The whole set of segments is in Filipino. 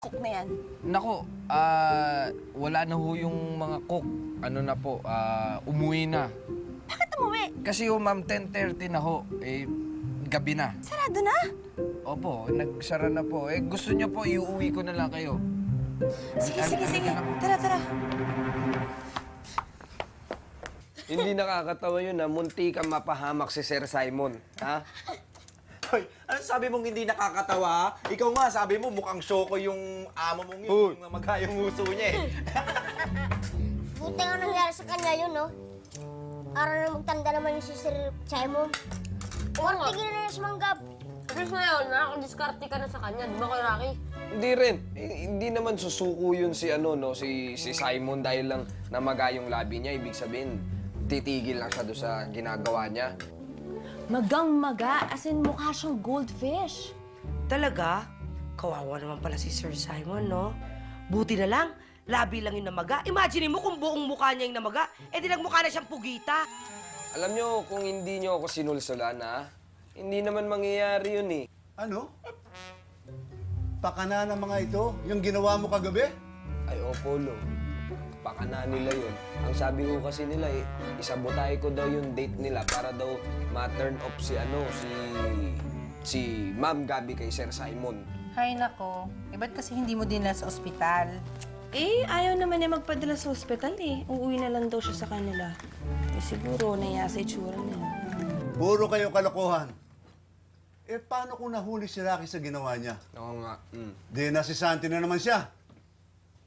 cook na yan? Nako, wala na ho yung mga cook. Ano na po, umuwi na. Bakit umuwi? Kasi ho, ma'am, 10:30 na ho. Gabi na. Sarado na? Opo, nagsara na po. Gusto niyo po, iuwi ko na lang kayo. Sige. Tara. Hindi nakakatawa yun na munti kang mapahamak si Sir Simon, ha? Hoy, ano sabi mong hindi nakakatawa? Ikaw nga, sabi mo mukhang syoko yung amo mong yun, yung magayong uso niya eh. Buti nga nangyari sa kanya yun, no? Araw na magtanda naman yung si Sir Simon. Tigil na si Manggab. At least ngayon, nakakadiskarte ka na sa kanya, di ba kay Rocky? Hindi rin. Hindi naman susuko yun si si Simon dahil lang namaga yung labi niya. Ibig sabihin, titigil lang siya doon sa ginagawa niya. Magang-maga, as in mukha siyang goldfish. Talaga? Kawawa naman pala si Sir Simon, no? Buti na lang, labi lang yung namaga. Imagine mo kung buong mukha niya yung namaga, di nagmukha na siyang pugita. Alam niyo, kung hindi niyo ako sinulsulan, ha? Hindi naman mangyayari yun, eh. Ano? Pakana ng mga ito? Yung ginawa mo kagabi? Ay, Polo. Pakana nila yun. Ang sabi ko kasi nila, isabotay ko daw yung date nila para daw ma-turn off si Ma'am Gabi kay Sir Simon. Hay nako, ba't kasi hindi mo dinala sa ospital? Ayaw naman niya magpadala sa ospital eh. Uuwi na lang daw siya sa kanila. Siguro naiya sa itsura niya. Puro kayo kalokohan. Paano kung nahuli si Rocky sa ginawa niya? Oo nga. Di nasisanti na naman siya.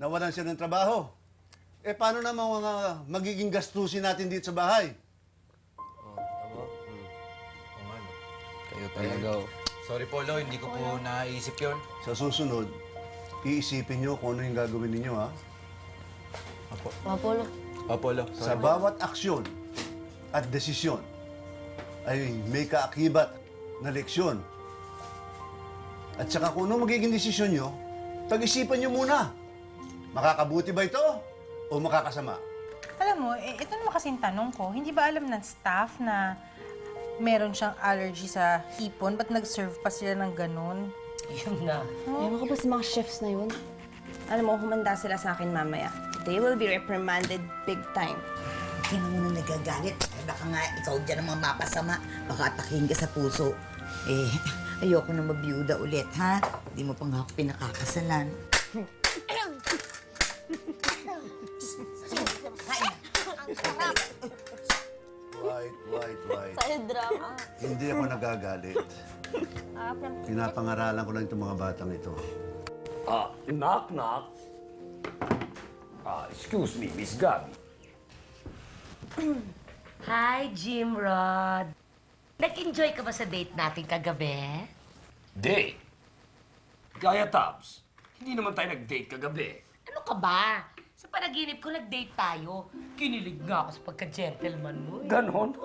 Nawalan siya ng trabaho. Paano naman mga magiging gastusin natin dito sa bahay? Kayo talaga, Sorry, Polo, hindi ko po naisip yun. Sa susunod, iisipin niyo kung ano yung gagawin ninyo, ha? Apolo. Polo, Sa bawat aksyon at desisyon ay may kaakibat na leksyon. At saka kung ano magiging desisyon nyo, pag-isipan nyo muna. Makakabuti ba ito o makakasama? Alam mo, ito naman kasing tanong ko, hindi ba alam ng staff na meron siyang allergy sa hipon? Ba't nag-serve pa sila ng ganun? Yun na. Ewan ko ba sa mga chefs na yun? Alam mo, humanda sila sa akin mamaya. They will be reprimanded big time. Hindi na muna nagagalit. Baka nga ikaw dyan ang mga mapasama. Baka atakihin ka sa puso. Ayoko na mabiyuda ulit, ha? Hindi mo pa nga ako pinakakasalan. White. Sa'yo drama. Hindi ako nagagalit. Pinapangaralan ko lang itong mga batang ito. Knock. Excuse me, Miss Gabi. Hi, Jim Rod. Nag-enjoy ka ba sa date natin kagabi? Date? Kaya, Tabs, hindi naman tayo nag-date kagabi. Ano ka ba? Sa panaginip ko, nag-date tayo. Kinilig nga ako sa pagka-gentleman mo. Ganon?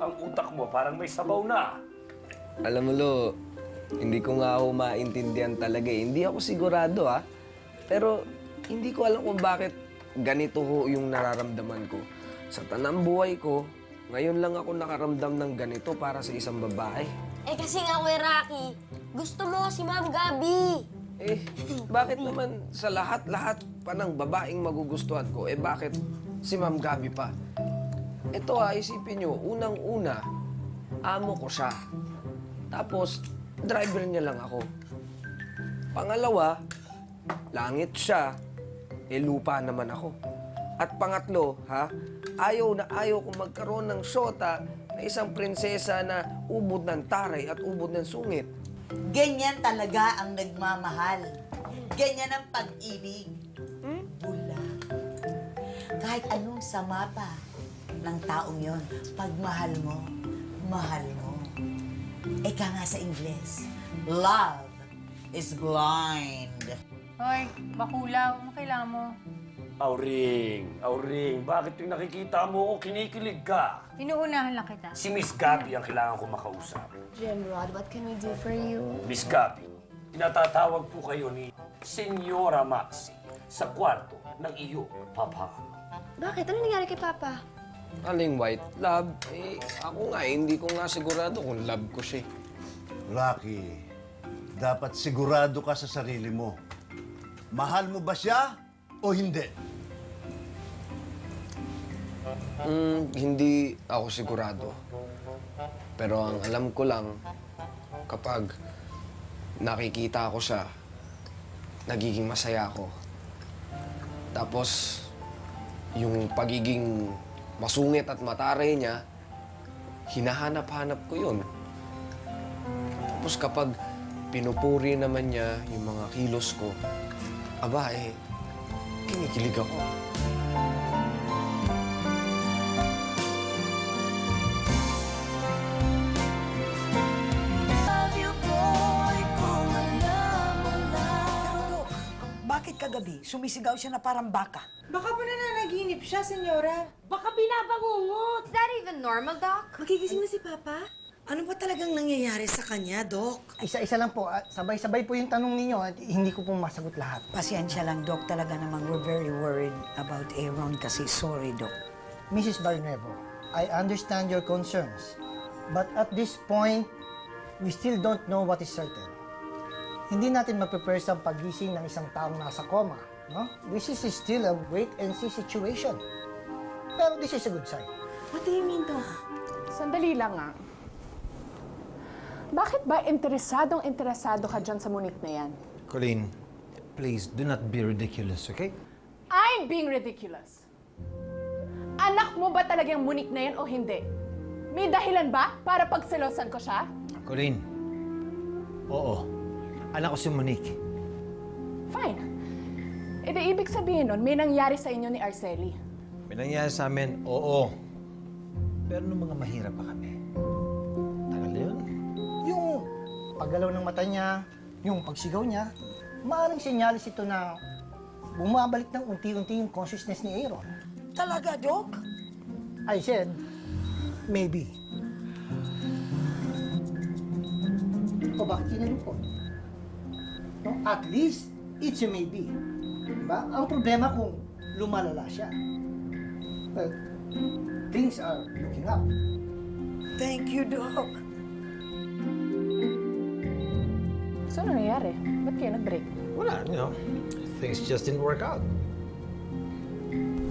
Ang utak mo parang may sabaw na. Alam mo, Lo, hindi ko nga ako maintindihan talaga eh. Hindi ako sigurado, ha? Pero hindi ko alam kung bakit ganito ho yung nararamdaman ko. Sa tanang buhay ko, ngayon lang ako nakaramdam ng ganito para sa isang babae. Kasi nga, Kuya Rocky, gusto mo si Ma'am Gabi. Bakit naman sa lahat-lahat pa ng babaeng magugustuhan ko, bakit si Ma'am Gabi pa? Ito isipin nyo, unang-una, amo ko siya. Tapos, driver niya lang ako. Pangalawa, langit siya, lupa naman ako. At pangatlo, ayaw na ayaw kong magkaroon ng syota na isang prinsesa na ubod ng taray at ubod ng sungit. Ganyan talaga ang nagmamahal. Ganyan ang pag-ibig. Bula. Kahit anong sama pa ng taong yon, pag mahal mo, mahal mo. Ika nga sa Ingles, love is blind. Hoy, bakulaw, ano kailangan mo? Auring, bakit yung nakikita mo o kinikilig ka? Inuunahan lang kita. Si Miss Gabi ang kailangan ko makausap. Jim Rod, what can we do for you? Miss Gabi, tinatatawag po kayo ni Senyora Maxi sa kwarto ng iyong papa. Bakit? Ano nangyari kay Papa? Aling White, love, ako nga, hindi ko nga sigurado kung love ko siya. Rocky, dapat sigurado ka sa sarili mo. Mahal mo ba siya o hindi? Hindi ako sigurado. Pero ang alam ko lang, kapag nakikita ko siya, nagiging masaya ako. Tapos, yung pagiging masungit at mataray niya, hinahanap-hanap ko yun. Tapos kapag pinupuri naman niya yung mga kilos ko, aba kinikilig ako. Bakit kagabi sumisigaw siya na parang baka? Baka po nananaginip siya, senyora. Baka binabangungot. Is that even normal, Doc? Magigising na si Papa? Ano ba talagang nangyayari sa kanya, Doc? Isa-isa lang po. Sabay-sabay po yung tanong ninyo at hindi ko po masagot lahat. Pasensya lang, Doc. Talaga namang we're very worried about Aaron kasi sorry, Doc. Mrs. Barnuevo, I understand your concerns. But at this point, we still don't know what is certain. Hindi natin maprepare sa pagising ng isang taong nasa coma. No? This is still a wait-and-see situation. Pero this is a good sign. What do you mean, Doc? Sandali lang nga. Bakit ba interesado ka dyan sa Monique na yan? Colleen, please, do not be ridiculous, okay? I'm being ridiculous. Anak mo ba talagang Monique na yan o hindi? May dahilan ba para pagselosan ko siya? Colleen, oo. Anak ko si Monique. Fine. E di ibig sabihin nun, may nangyari sa inyo ni Arceli. May nangyari sa amin, oo. Pero nung mga mahirap pa kami, tagal na yun. Yung paggalaw ng mata niya, yung pagsigaw niya, maaaring senyalis ito na bumabalik ng unti-unti yung consciousness ni Aaron. Talaga, Doc? I said, maybe. O bakit kinalungkot? No? At least, it's a maybe. Diba? Ang problema kung lumalala siya. Well, things are looking up. Thank you, Doc. So, ano nangyari? Ba't kayo nag-break? Wala, things just didn't work out.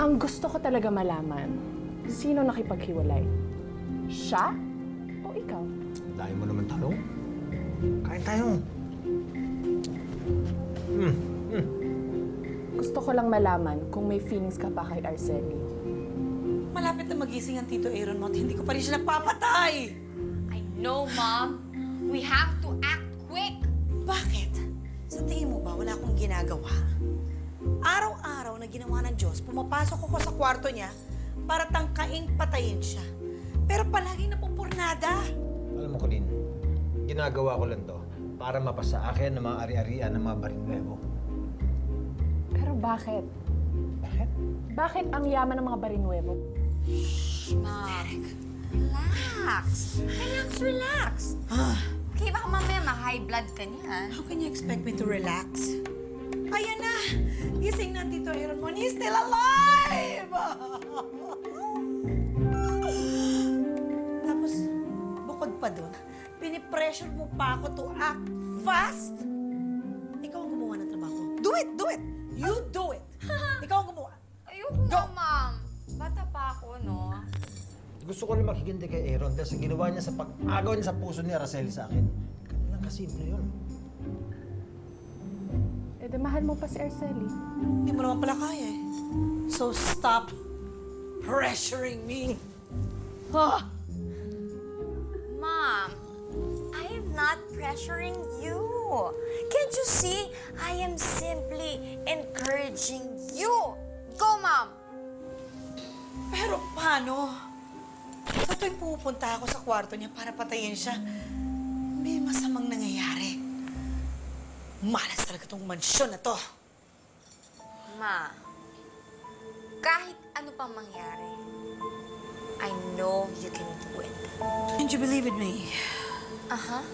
Ang gusto ko talaga malaman, sino nakipaghiwalay? Siya o ikaw? Dahil mo naman tanong. Kain tayo. Gusto ko lang malaman kung may feelings ka pa kay Arceli. Malapit na magising ang Tito Aaron mo at hindi ko pa rin siya napapatay. I know, Mom. We have to act quick. Bakit? Sa tingin mo ba wala akong ginagawa? Araw-araw na ginawa ng Diyos, pumapasok ako sa kwarto niya para tangkaing patayin siya. Pero palaging napupurnada. Alam mo, Colleen, ginagawa ko lang to para mapasa akin ng mga ari-arian ng mga Barnuevo. Pero bakit? Bakit? Bakit ang yaman ng mga Barnuevo? Mom. Relax. Relax. Okay, baka mamaya ma-high blood ka niyan. How can you expect me to relax? Ayan na! Gising na Tito Aaron mo. He's still alive! Tapos, bukod pa dun, pinipressure mo pa ako to act fast? Ikaw ang gumawa ng trabaho. Do it! Do it! You do it! Ikaw ang gumawa. Ayoko nga, Mom. Bata pa ako, no? Gusto ko lang makikindi kay Aaron dahil sa ginawa niya sa pag-agaw niya sa puso ni Araceli sa akin. Ganun lang kasimple yun. Eh, di mahal mo pa si Arceli. Hindi mo naman pala kaya eh. So stop pressuring me. Mom, I am not pressuring you. Can't you see? I am simply encouraging you. Go, Mom! Pero paano? Sa tuwing pupunta ako sa kwarto niya para patayin siya, may masamang nangyayari. Malas talaga tong mansyon na to. Ma, kahit ano pang mangyari, I know you can do it. And you believe in me? Uh-huh.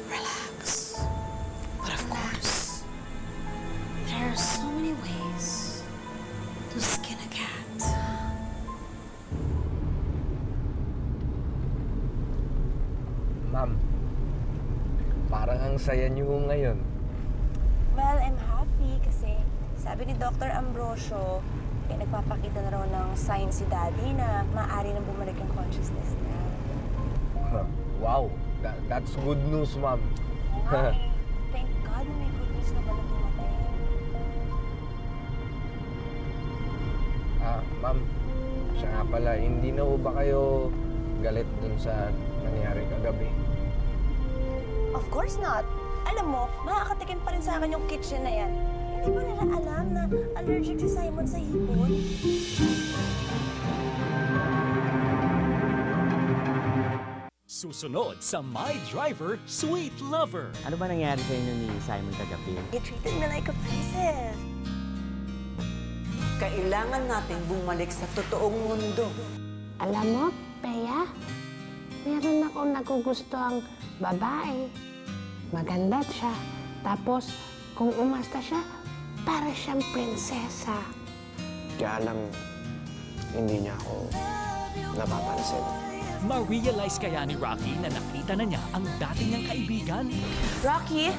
Relax. But of course, there are so many ways to skin a cat. Ma'am, Parang ang saya niyo ngayon. Well, I'm happy kasi sabi ni Dr. Ambrosio, nagpapakita na raw ng sign si Daddy na maaari nang bumalik yung consciousness niya. Wow, that's good news, ma'am. Thank God na may good news na pala dumating. Ma'am, siya nga pala, hindi na ba kayo galit dun sa nangyari kagabi? Of course not. Alam mo, makakatikim pa rin sa akin yung kitchen na yan. Hindi ba nila alam na allergic si Simon sa hipon? Susunod sa My Driver, Sweet Lover. Ano ba nangyari sa inyo ni Simon kagabi? He treated me like a princess. Kailangan natin bumalik sa totoong mundo. Alam mo, Bea, meron akong nagugustuhang babae. Maganda siya. Tapos, kung umasta siya, para siyang prinsesa. Kaya lang, hindi niya ako napapansin. Ma-realize kaya ni Rocky na nakita na niya ang dati niyang kaibigan? Rocky,